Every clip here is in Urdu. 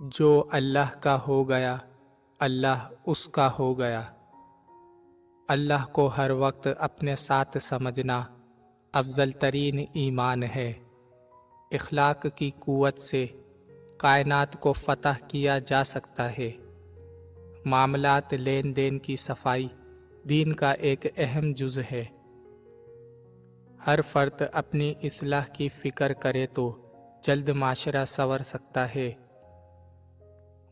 جو اللہ کا ہو گیا اللہ اس کا ہو گیا۔ اللہ کو ہر وقت اپنے ساتھ سمجھنا افضل ترین ایمان ہے۔ اخلاق کی قوت سے کائنات کو فتح کیا جا سکتا ہے۔ معاملات لین دین کی صفائی دین کا ایک اہم جز ہے۔ ہر فرد اپنی اصلاح کی فکر کرے تو جلد معاشرہ سنور سکتا ہے۔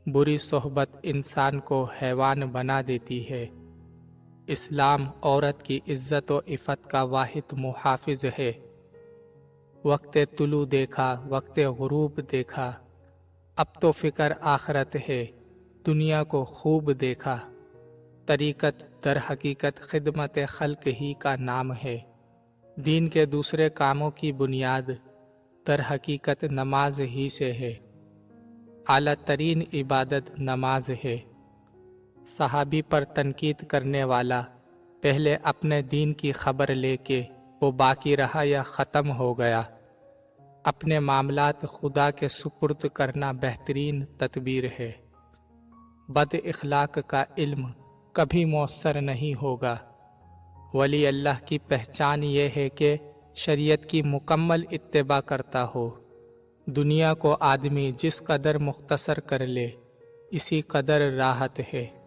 بری صحبت انسان کو حیوان بنا دیتی ہے۔ اسلام عورت کی عزت و عفت کا واحد محافظ ہے۔ وقت طلوع دیکھا، وقت غروب دیکھا، اب تو فکر آخرت ہے، دنیا کو خوب دیکھا۔ طریقت در حقیقت خدمت خلق ہی کا نام ہے۔ دین کے دوسرے کاموں کی بنیاد در حقیقت نماز ہی سے ہے۔ اعلیٰ ترین عبادت نماز ہے۔ صحابی پر تنقید کرنے والا پہلے اپنے دین کی خبر لے کے وہ باقی رہا یا ختم ہو گیا۔ اپنے معاملات خدا کے سپرد کرنا بہترین تدبیر ہے۔ بد اخلاق کا علم کبھی میسر نہیں ہوگا۔ ولی اللہ کی پہچان یہ ہے کہ شریعت کی مکمل اتباع کرتا ہو۔ دنیا کو آدمی جس قدر مختصر کر لے اسی قدر راحت ہے۔